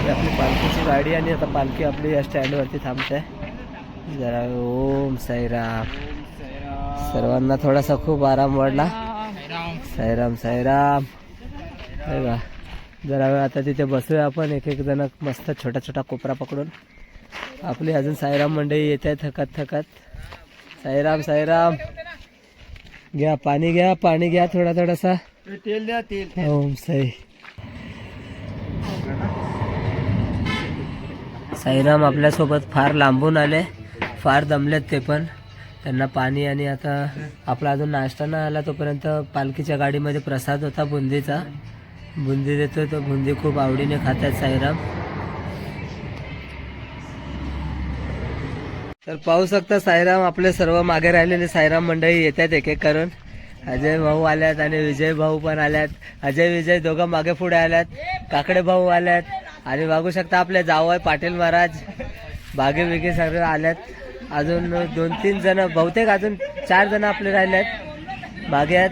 ही आपली पालखीची गाडी आणि आता पालखी आपली या स्टँडवरती थांबते. जरा ओम साईराम. सर्वांना थोडासा खूप आराम वाढला. साईराम साईराम. बघा जरा वेळ आता तिथे बसूया आपण. एक एक जण मस्त छोटा छोटा कोपरा पकडून. आपली अजून साईराम मंडळी येत आहे थकत थकत. साईराम साईराम. घ्या पाणी घ्या, पाणी घ्या थोडा थोडासा. तेल द्या तेल. ओम साई. साईराम आपल्यासोबत फार लांबून आले, फार दमलेत ते पण. त्यांना पाणी आणि आता आपला अजून नाश्ता न आला तोपर्यंत पालखीच्या गाडीमध्ये प्रसाद होता बुंदीचा. बुंदी देतो तो बुंदी खूप आवडीने खातात साईराम. तर पाहू शकता साईराम आपले सर्व मागे राहिलेले साईराम मंडळी येतात एक एक करून. अजय भाऊ आल्यात आणि विजय भाऊ पण आल्यात. अजय विजय दोघं मागे पुढे आल्यात. काकडे भाऊ आल्यात आणि बघू शकता आपले जावई पाटील महाराज बागे बिगे सगळे आल्यात. अजून 2-3 जण, बहुतेक अजून 4 जण आपले राहिलेत बागेत.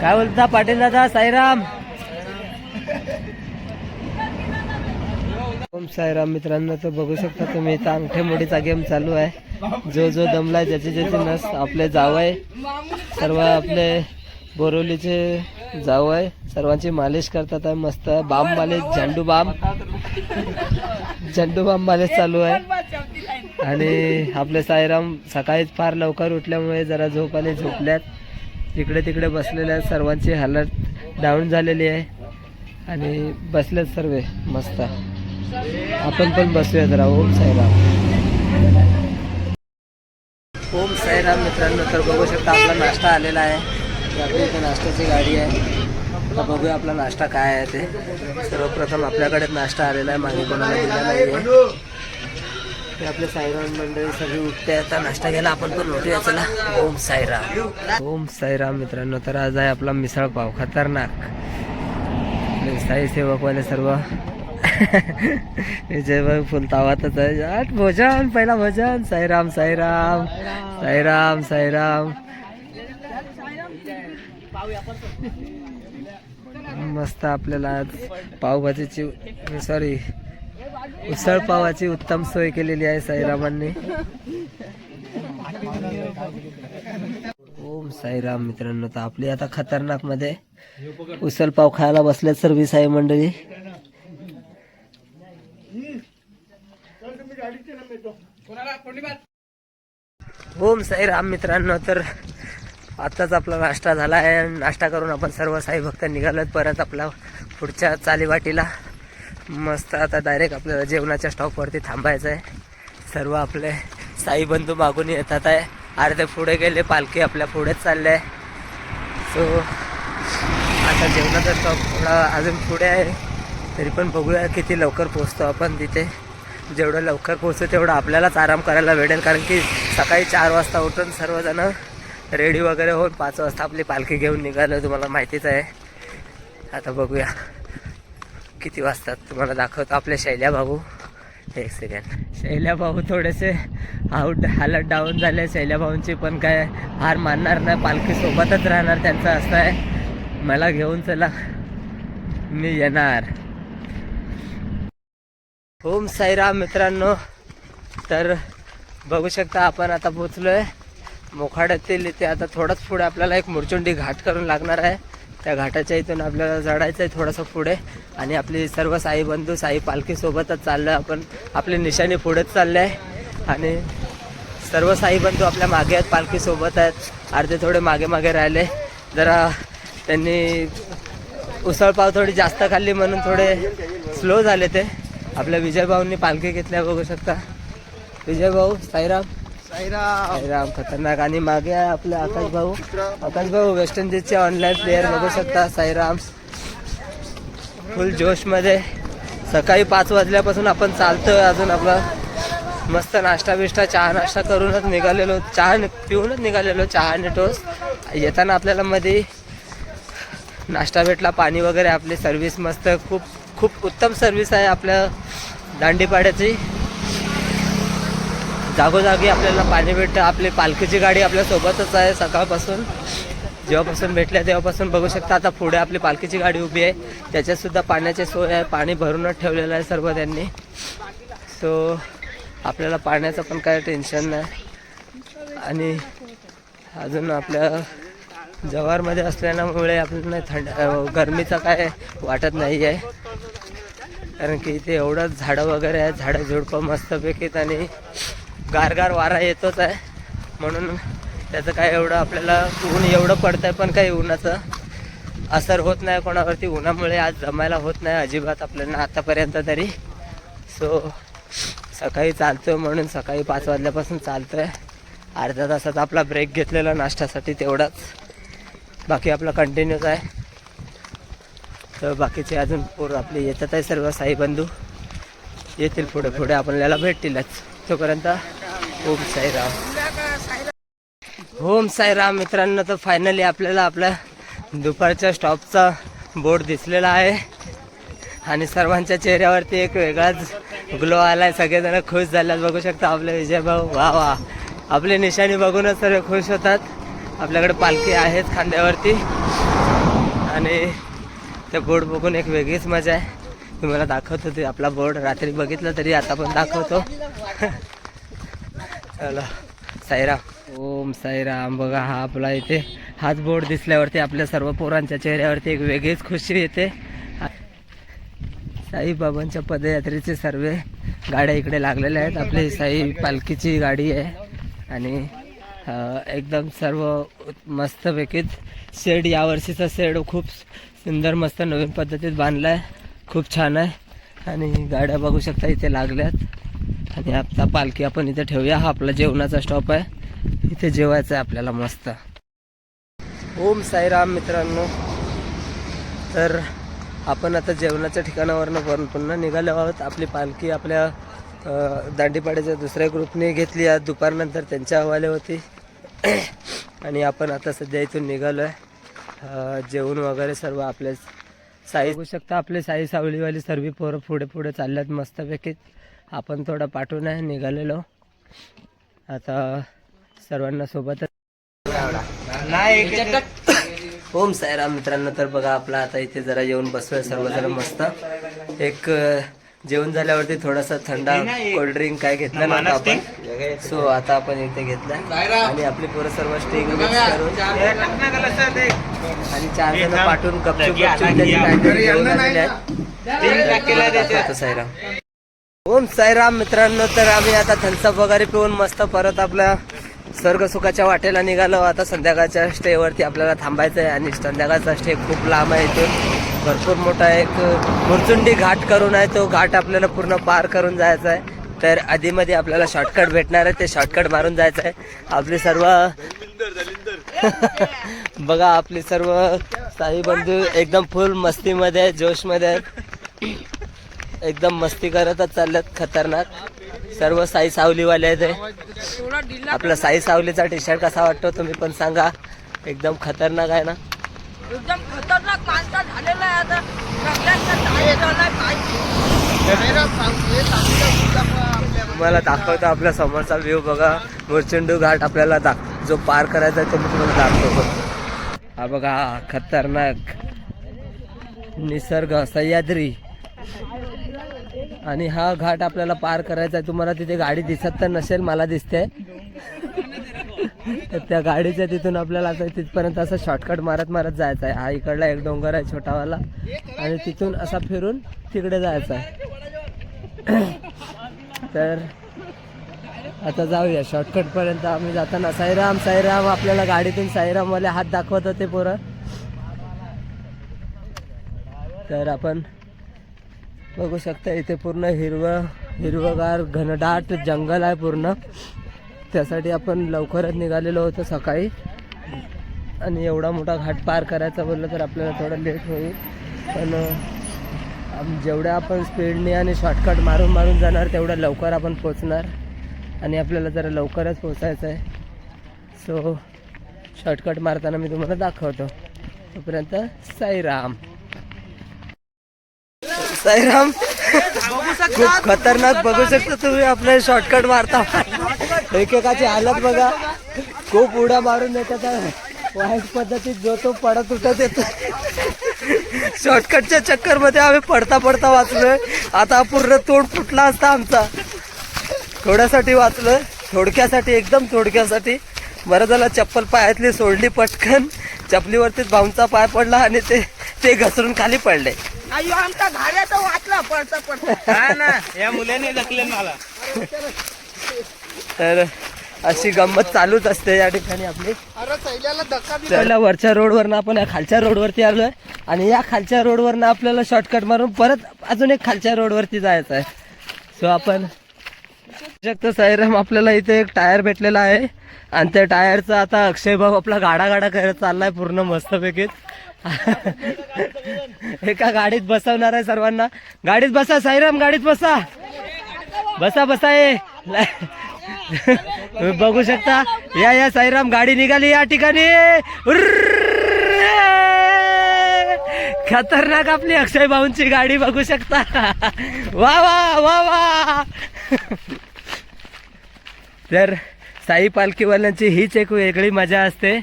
काय बोलता पाटील दादा? साईराम. ओम साईराम मित्रांनो. तर बघू शकता तुम्ही इथं अंगठे मोडीचा गेम चालू आहे. जो जो दमलाय ज्याची ज्याची नस. आपले जावई सर्व आपले बोरवलीचे जावई सर्वांची मालिश करतात आहे. मस्त बाम मालिश, झेंडू बाम मालिश चालू आहे. आणि आपले साईराम सकाळीच फार लवकर उठल्यामुळे जरा झोप आली, झोपल्यात. इकडे तिकडे बसलेल्या सर्वांची हालत डाऊन झालेली आहे आणि बसलेत सर्व मस्त. आपण पण बसूया जरा. ओम साईराम. ओम साईराम मित्रांनो. तर बघू शकता आपला नाश्ता आलेला आहे. आपली इथे नाश्त्याची गाडी आहे. आता बघूया आपला नाश्ता काय आहे ते. सर्वप्रथम आपल्याकडे नाश्ता आलेला आहे, मागे कोणाला दिला नाही आहे. ते आपले साईराम मंडळी सगळी उठते आता नाश्ता घ्यायला. आपण पण उठूया चला. ओम साईराम. ओम साईराम मित्रांनो. तर आज आहे आपला मिसळ पाव खतरनाक. साई सेवकवाले सर्व विजय फुल तावातच आहे. भोजन, पहिला भोजन. साईराम साईराम साईराम साईराम. मस्त आपल्याला आज पावभाजीची सॉरी उसळ पावाची उत्तम सोय केलेली आहे साईरामांनी. ओम साईराम मित्रांनो. तर आपली आता खतरनाक मध्ये उसळ पाव खायला बसल्यात सर्व साई मंडळी. ओम साईराम मित्रांनो. तर आताच आपला नाश्ता झाला आहे. नाश्ता करून आपण सर्व साई भक्त निघालोत परत आपला पुढच्या चालीवाटीला. मस्त आता डायरेक्ट आपल्याला जेवणाच्या स्टॉपवरती थांबायचं आहे. सर्व आपले साई बंधू मागून येतात आहे. अर्धे पुढे गेले, पालखी आपल्या पुढेच चालले आहे. सो आता जेवणाचा स्टॉप थोडा अजून पुढे आहे. तरी पण बघूया किती लवकर पोहोचतो आपण तिथे. जेवढं लवकर पोहोचतो तेवढं आपल्यालाच आराम करायला भेटेल. कारण की सकाळी 4 वाजता उठून सर्वजण रेडी वगैरे होऊन 5 वाजता आपली पालखी घेऊन निघालो, तुम्हाला माहितीच आहे. आता बघूया किती वाजतात तुम्हाला दाखवतो. आपले शैल्या भाऊ, एक सेकंड. शैल्या भाऊ थोडेसे हालत डाऊन झाले. शैल्या भाऊंची पण काय हार मानणार नाही, पालखी सोबतच राहणार त्यांचं असं आहे. मला घेऊन चला, मी येणार. ओम साईराम मित्रांनो. तर बघू शकता आपण आता पोचलोय मोखाड्यातील इथे. आता थोडंच पुढे आपल्याला एक मुरचुंडी घाट करून लागणार आहे. त्या घाटाच्या इथून आपल्याला चढायचं आहे थोडंसं पुढे. आणि आपली सर्व साई बंधू साई पालखी सोबतच चाललो आहे आपण. आपली निशाणी पुढेच चालले आहे आणि सर्व साई बंधू आपल्या मागे आहेत, पालखी सोबत आहेत. अर्धे थोडे मागे मागे राहिले. जरा त्यांनी उसळपाव थोडी जास्त खाल्ली म्हणून थोडे स्लो झाले ते. आपल्या विजय भाऊंनी पालखी घेतल्या, बघू शकता. विजय भाऊ साईराम साईराम खतरनाक. आणि मागे आहे आपले आकाश भाऊ वेस्ट इंडिजचे ऑनलाईन प्लेयर, बघू शकता. साईराम फुल जोशमध्ये. सकाळी 5 वाजल्यापासून आपण चालतोय. अजून आपला मस्त नाश्ता बिष्टा चहा नाश्ता करूनच निघालेलो, चहा पिऊनच निघालेलो, चहा आणि टोस्ट. येताना आपल्याला मध्ये नाश्ता भेटला, पाणी वगैरे. आपली सर्व्हिस मस्त, खूप खूप उत्तम सर्व्हिस आहे आपल्या दांडीपाड्याची. जागोजागी आपल्याला पाणी भेटतं. आपली पालखीची गाडी आपल्या सोबतच आहे सकाळपासून. जेव्हापासून भेटल्या तेव्हापासून बघू शकता. आता पुढे आपली पालखीची गाडी उभी आहे, त्याच्यातसुद्धा पाण्याची सोय आहे. पाणी भरूनच ठेवलेलं आहे सर्व त्यांनी. सो आपल्याला पाण्याचं पण काय टेन्शन नाही. आणि अजून आपल्या जव्हारमध्ये असल्यामुळे आपल्याला गरमीचा काय वाटत नाही आहे, कारण की इथे एवढं झाडं वगैरे आहेत, झाडं झुडपं मस्तपैकी आणि गारगार वारा येतोच आहे. म्हणून त्याचं काय एवढं आपल्याला ऊन एवढं पडतं आहे, पण काही उन्हाचं असर होत नाही कोणावरती. उन्हामुळे आज जमायला होत नाही अजिबात आपल्याला आतापर्यंत तरी. सो सकाळी चालतो म्हणून सकाळी 5 वाजल्यापासून चालतो आहे. अर्ध्या तासाचा आपला ब्रेक घेतलेला नाश्त्यासाठी तेवढाच, बाकी आपला कंटिन्यूच आहे. तर बाकीचे अजून आपले येतात आहे, सर्व साई बंधू येतील पुढे पुढे आपल्याला भेटतीलच. तोपर्यंत ओम साईराम. ओम साईराम मित्रांनो. तर फायनली आपल्याला आपल्या दुपारच्या स्टॉपचा बोर्ड दिसलेला आहे आणि सर्वांच्या चेहऱ्यावरती एक वेगळाच ग्लो आला आहे. सगळेजण खुश झाल्यात. बघू शकता आपले विजय भाऊ, वा वा. आपली निशाणी बघूनच सर्व खुश होतात. आपल्याकडे पालखी आहेच खांद्यावरती आणि ते बोर्ड बघून एक वेगळीच मजा आहे. तुम्हाला दाखवतो ते आपला बोर्ड. रात्री बघितलं तरी आता पण दाखवतो. चला साईराम. ओम साईराम. बघा हा आपला इथे हाच बोर्ड दिसल्यावरती आपल्या सर्व पोरांच्या चेहऱ्यावरती एक वेगळीच खुशी येते. साईबाबांच्या पदयात्रेचे सर्व गाड्या इकडे लागलेल्या आहेत. आपली साई पालखीची गाडी आहे आणि एकदम सर्व मस्तपैकी शेड, यावर्षीचा शेड खूप सुंदर मस्त नवीन पद्धतीत बांधला आहे. खूप छान आहे आणि गाड्या बघू शकता इथे लागल्यात. आणि आता पालखी आपण इथे ठेवूया. हा आपला जेवणाचा स्टॉप आहे, इथे जेवायचं आहे आपल्याला मस्त. ओम साईराम मित्रांनो. तर आपण आता जेवणाच्या ठिकाणावरनं पुन्हा निघालो आहोत. आपली पालखी आपल्या दांडीपाड्याच्या दुसऱ्या ग्रुपने घेतली आज दुपारनंतर, त्यांच्या हवाले होती. आणि आपण आता सध्या इथून निघालो आहे. जेवण वगैरे सर्व आपले साई बघू शकता. आपले साई सावलीवाली सर्व पोरं पुढे पुढे चालल्यात मस्तपैकी. आपण थोडं पाठवून आहे निघालेलो आता सर्वांना सोबतच. ओम साईराम मित्रांनो. तर बघा आपला आता इथे जरा येऊन बसलोय सर्वजण मस्त. एक जेवण झाल्यावरती थोडासा थंडा कोल्ड्रिंक काय घेतलं नव्हतं आपण. सो आता आपण इथे घेतलं आणि आपली पोरं सर्व स्टिंग मिक्स करून आणि 4 जण पाठवून गपचूप साईराम. ओम साईराम मित्रांनो. तर आम्ही आता थम्सअप वगैरे पिऊन मस्त परत आपल्या स्वर्गसुखाच्या वाटेला निघालो. आता संध्याकाळच्या स्टेवरती आपल्याला थांबायचं आहे आणि संध्याकाळचा स्टे खूप लांब आहे. इथून भरपूर मोठा एक मुरचुंडी घाट करून आहे. तो घाट आपल्याला पूर्ण पार करून जायचा आहे. तर आधीमध्ये आपल्याला शॉर्टकट भेटणार आहे, ते शॉर्टकट मारून जायचं आहे. आपली सर्व बघा आपली सर्व साई बंधू एकदम फुल मस्तीमध्ये जोशमध्ये एकदम मस्ती करतच चालल्यात खतरनाक. सर्व साई सावलीवाले आहेत. आपला साई सावलीचा टी शर्ट कसा वाटतो तुम्ही पण सांगा. एकदम खतरनाक आहे ना. एकदम खतरनाक माणसा झालेला आहे आता. तुम्हाला दाखवतो आपल्या समोरचा व्ह्यू बघा. मुरचुंडू घाट आपल्याला जो पार करायचा आहे तो मी तुम्हाला दाखवतो. हा बघा खतरनाक निसर्ग सह्याद्री आणि हा घाट आपल्याला पार करायचा आहे. तुम्हाला तिथे गाडी दिसत तर नसेल, मला दिसते. तर त्या गाडीच्या तिथून आपल्याला आता तिथपर्यंत असं शॉर्टकट मारत मारत जायचं आहे. हा इकडला एक डोंगर आहे छोटावाला आणि तिथून असा फिरून तिकडे जायचं आहे. तर आता जाऊया शॉर्टकटपर्यंत. आम्ही जाताना साईराम साईराम आपल्याला गाडीतून साईरामवाले हात दाखवत होते पोरं. तर आपण बघू शकता इथे पूर्ण हिरवगार घनदाट जंगल आहे पूर्ण. त्यासाठी आपण लवकरच निघालेलो होतो सकाळी आणि एवढा मोठा घाट पार करायचा बोललं तर आपल्याला थोडं लेट होईल. पण जेवढ्या आपण स्पीडने आणि शॉर्टकट मारून जाणार तेवढ्या लवकर आपण पोचणार आणि आपल्याला जरा लवकरच पोचायचं आहे. सो शॉर्टकट मारताना मी तुम्हाला दाखवतो. तोपर्यंत साईराम साईराम. खूप खतरनाक बघू शकता तुम्ही आपले शॉर्टकट मारता. एकेकाची हालत बघा, खूप उड्या मारून देतात. वाईट पद्धतीत जो तो पडत उठत येतो. शॉर्टकटच्या चक्कर मध्ये आम्ही पडता पडता वाचलोय. आता पूर्ण तोंड फुटला असता आमचा. थोड्यासाठी वाचलोय, थोडक्यासाठी, एकदम थोडक्यासाठी. बरं झालं चप्पल पायातली सोडली पटकन. चपलीवरतीच भाऊंचा पाय पडला आणि ते घसरून खाली पडले. अय्यो आमचा घाऱ्याचा वाचला पडता पडता. हा ना, या मुलाने ढकले मला. तर अशी गंमत चालूच असते या ठिकाणी आपली. पहिला वरच्या रोडवरनं आपण या खालच्या रोडवरती आलोय आणि या खालच्या रोडवरनं आपल्याला शॉर्टकट मारून परत अजून एक खालच्या रोडवरती जायचं आहे. सो आपण शकतो साईराम, आपल्याला इथे एक टायर भेटलेला आहे आणि त्या टायरचा आता अक्षय भाऊ आपला गाडा करत चाललाय पूर्ण मस्तपैकी. एका गाडीत बसवणार आहे सर्वांना. गाडीत बसा साईराम, गाडीत बसा बसा बसा. तुम्ही बघू शकता, या साईराम गाडी निघाली या ठिकाणी. खतरनाक आपली अक्षय भाऊंची गाडी बघू शकता. वा वा वा वा. तर साई पालखीवाल्यांची हीच एक वेगळी मजा असते.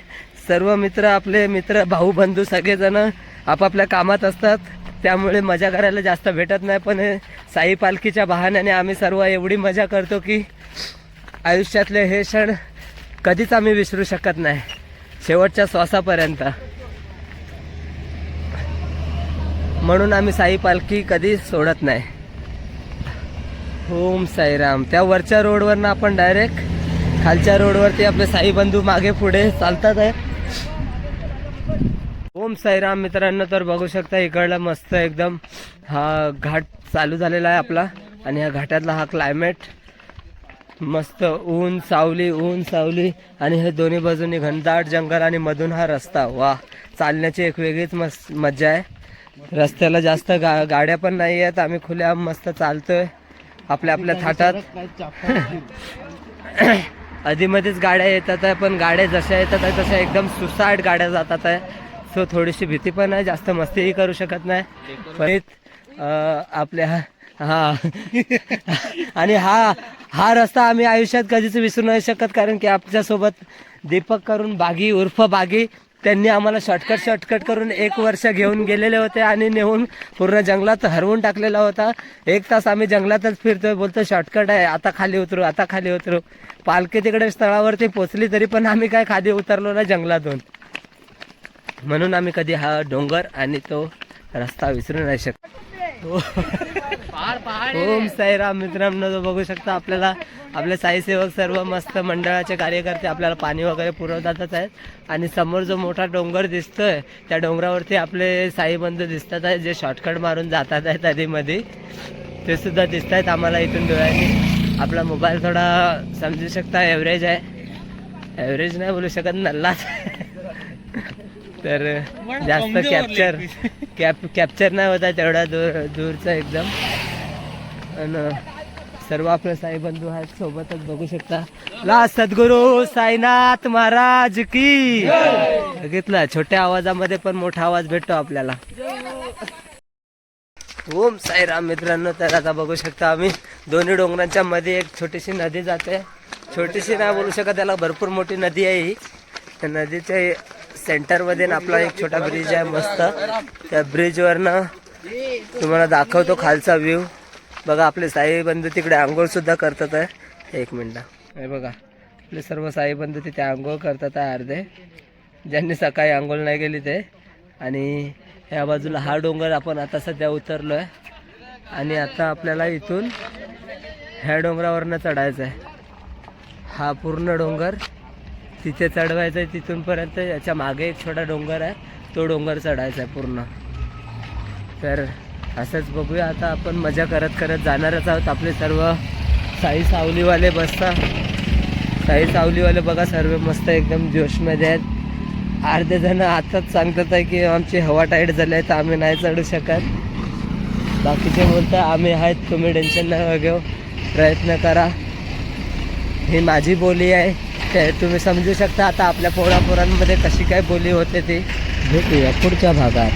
सर्व मित्र, आपले मित्र, भाऊ बंधू सगळेजण आपापल्या कामात असतात, त्यामुळे मजा करायला जास्त भेटत नाही. पण साई पालखीच्या बहाण्याने आम्ही सर्व एवढी मजा करतो की आयुष्यातले हे क्षण कधीच आम्ही विसरू शकत नाही, शेवटच्या श्वासापर्यंत. म्हणून आम्ही साई पालखी कधी सोडत नाही. ओम साईराम. त्या वरच्या रोडवरनं आपण डायरेक्ट खालच्या रोडवरती आपले साई बंधू मागे पुढे चालतात आहे. ओम साईराम मित्रांनो. तर बघू शकता इकडला मस्त एकदम हा घाट चालू झालेला आहे आपला आणि या घाटातला हा क्लायमेट मस्त. ऊन सावली आणि हे दोन्ही बाजूनी घनदाट जंगल आणि मधून हा रस्ता. वा, चालण्याची एक वेगळीच मज्जा आहे. रस्त्याला जास्त गाड्या पण नाही आहेत. आम्ही खुल्या मस्त चालतोय आपल्या थाटात. आधीमध्येच गाड्या येतात आहे, पण गाड्या जशा येतात आहे तशा एकदम सुसाट गाड्या जातात आहे. सो थोडीशी भीती पण आहे, जास्त मस्तीही करू शकत नाही. पण आपल्या आणि हा रस्ता आम्ही आयुष्यात कधीच विसरू नाही शकत, कारण की आमच्यासोबत दीपक करून बागी उर्फ बागी, त्यांनी आम्हाला शॉर्टकट करून 1 वर्ष घेऊन गेलेले होते आणि नेऊन पूर्ण जंगलात हरवून टाकलेला होता. 1 तास आम्ही जंगलातच फिरतोय, बोलतो शॉर्टकट आहे, आता खाली उतरू. पालखी तिकडे स्थळावरती पोचली तरी पण आम्ही काय खाली उतरलो ना जंगलातून. म्हणून आम्ही कधी हा डोंगर आणि तो रस्ता विसरू नाही शकत. ओम साईराम मित्रांनो. तो बघू शकता आपल्याला आपले साईसेवक सर्व मस्त मंडळाचे कार्यकर्ते आपल्याला पाणी वगैरे पुरवतातच आहेत. आणि समोर जो मोठा डोंगर दिसतोय त्या डोंगरावरती आपले साई बंधू दिसतात आहेत, जे शॉर्टकट मारून जातात आहेत आधीमध्ये. ते सुद्धा दिसत आहेत आम्हाला इथून डोळ्यांनी. आपला मोबाईल थोडा समजू शकता ॲव्हरेज आहे, ॲव्हरेज नाही बोलू शकत, नल्लाच. तर जास्त कॅप्चर नाही होता तेवढा दूरचा एकदम. आणि सर्व आपले साई बंधू आहेत सोबतच बघू शकता. ला सद्गुरू साईनाथ महाराज की. बघितलं, छोट्या आवाजामध्ये पण मोठा आवाज भेटतो आपल्याला. ओम साईराम मित्रांनो. तर आता बघू शकता आम्ही दोन्ही डोंगरांच्या मध्ये एक छोटीशी नदी जाते. छोटीशी नाही बोलू शकत, त्याला भरपूर मोठी नदी आहे ही. त्या नदीच्या सेंटरमध्ये आपला एक छोटा ब्रिज आहे मस्त. त्या ब्रिजवरनं तुम्हाला दाखवतो खालचा व्ह्यू. बघा आपले साई बंधू तिकडे आंघोळ सुद्धा करतात आहे. 1 मिनिट, हे बघा आपले सर्व साई बंधू तिथे आंघोळ करतात आहे, अर्धे ज्यांनी सकाळी आंघोळ नाही केली ते. आणि ह्या बाजूला हा डोंगर आपण आता सध्या उतरलो आहे आणि आता आपल्याला इथून ह्या डोंगरावरनं चढायचं आहे. हा पूर्ण डोंगर तिथे चढवायचं आहे तिथूनपर्यंत. याच्या मागे एक छोटा डोंगर आहे, तो डोंगर चढायचा आहे पूर्ण. तर असंच बघूया आता आपण मजा करत जाणारच आहोत. आपले सर्व साई सावलीवाले बसतात. साई सावलीवाले बघा सर्व मस्त एकदम जोशमध्ये आहेत. अर्धे जण आताच सांगतात आहे की आमची हवा टाईट झाली आहे तर आम्ही नाही चढू शकत. बाकीचे बोलतात आम्ही आहेत, तुम्ही टेन्शन नका घेऊ, प्रयत्न करा. ही माझी बोली आहे, ते तुम्ही समजू शकता. आता आपल्या पोरांमध्ये कशी काय बोली होते ती भेटूया पुढच्या भागात.